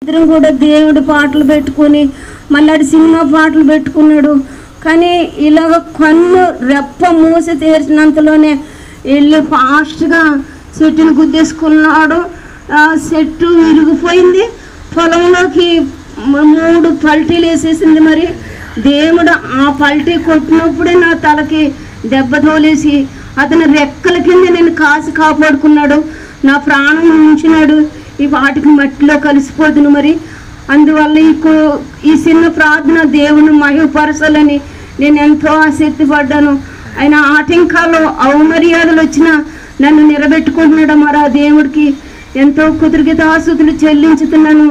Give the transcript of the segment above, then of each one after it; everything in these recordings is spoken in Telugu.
ఇద్దరం కూడా దేవుడి పాటలు పెట్టుకుని మళ్ళీ సినిమా పాటలు పెట్టుకున్నాడు. కానీ ఇలాగ కన్ను రెప్ప మూసి తెరిచినంతలోనే వెళ్ళి ఫాస్ట్గా చెట్టును గుద్దేసుకున్నాడు. చెట్టు విరిగిపోయింది. పొలంలోకి 3 పల్టీలు వేసేసింది. మరి దేవుడు ఆ పల్టీ కొట్టినప్పుడే నా తలకి దెబ్బ తోలేసి అతని రెక్కల కింద నేను కాపాడుకున్నాడు. నా ప్రాణం ఉంచినాడు. ఈ వాటికి మట్టిలో కలిసిపోతును. మరి అందువల్ల ఈ చిన్న ప్రార్థన దేవుని మహిమపరచాలని నేను ఎంతో ఆసక్తి పడ్డాను. ఆయన ఆటంకాలు అవమర్యాదలు వచ్చినా నన్ను నిలబెట్టుకుంటున్నాడు. మరి ఆ దేవుడికి ఎంతో కృతజ్ఞతాస్తుతులు చెల్లించుతున్నాను.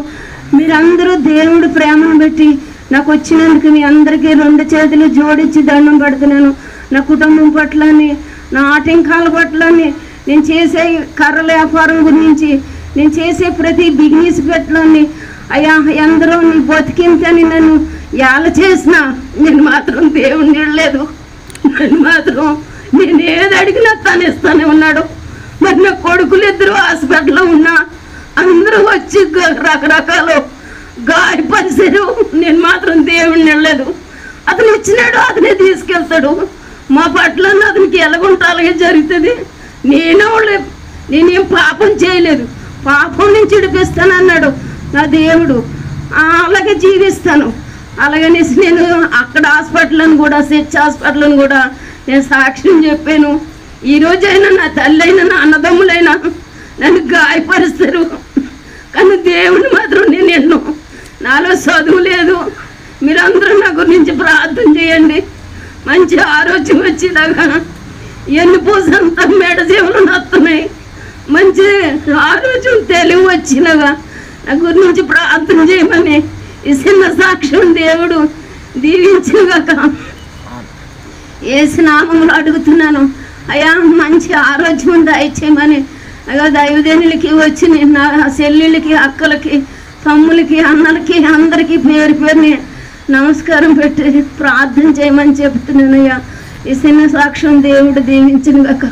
మీరందరూ దేవుడి ప్రేమను బట్టి నాకు వచ్చినందుకు మీ అందరికీ 2 చేతులు జోడించి దండం పెడుతున్నాను. నా కుటుంబం పట్లని, నా ఆటంకాల పట్లని, నేను చేసే కర్రల వ్యాపారం గురించి, నేను చేసే ప్రతి బిజినెస్ పెట్టలని అయ్యా ఎందరో నీ బతికించని నన్ను యాల చేసినా నేను మాత్రం దేవుణ్ణి లేదు. నేను ఏది అడిగినా తను ఇస్తానే ఉన్నాడు. మరి నా కొడుకులు 2 హాస్పిటల్లో ఉన్నా అందరూ వచ్చి రకరకాలు గాయపరిచారు. నేను మాత్రం దేవుణ్ణి వెళ్ళలేదు. అతను ఇచ్చినాడు, అతనే తీసుకెళ్తాడు. మా పట్ల అతనికి ఎలాగుంటే అలాగే జరుగుతుంది. నేనేం పాపం చేయలేదు, పాపం నుంచి విడిపిస్తానన్నాడు నా దేవుడు. అలాగే జీవిస్తాను. అలాగనేసి నేను అక్కడ హాస్పిటల్ని కూడా, చర్చ్ హాస్పిటల్ని కూడా నేను సాక్ష్యం చెప్పాను. ఈరోజైనా నా తల్లి అయినా నా అన్నదమ్ములైనా నన్ను గాయపరుస్తారు. కానీ దేవుని మాత్రం నేను ఎన్నో, నాలో చదువు లేదు. మీరందరూ నా గురించి ప్రార్థన చేయండి. మంచి ఆరోగ్యం వచ్చేలాగా, ఎన్నిపోసంతా మెడ జీవులు నస్తున్నాయి. మంచి ఆరోగ్యం తెలివి వచ్చేలాగా నా గురించి ప్రార్థన చేయమని ఈ చిన్న సాక్ష్యం దేవుడు దీవించినగాక యేసు నామములో అడుగుతున్నాను. అయ్యా మంచి ఆరోగ్యం దయచేయమని. అయ్యా దైవదేనులకి వచ్చి నా చెల్లెళ్ళకి, అక్కలకి, తమ్ములకి, అన్నలకి అందరికీ పేరుని నమస్కారం పెట్టి ప్రార్థన చేయమని చెప్తున్నాను. అయ్యా ఈ చిన్న సాక్ష్యం దేవుడు దీవించినగాక.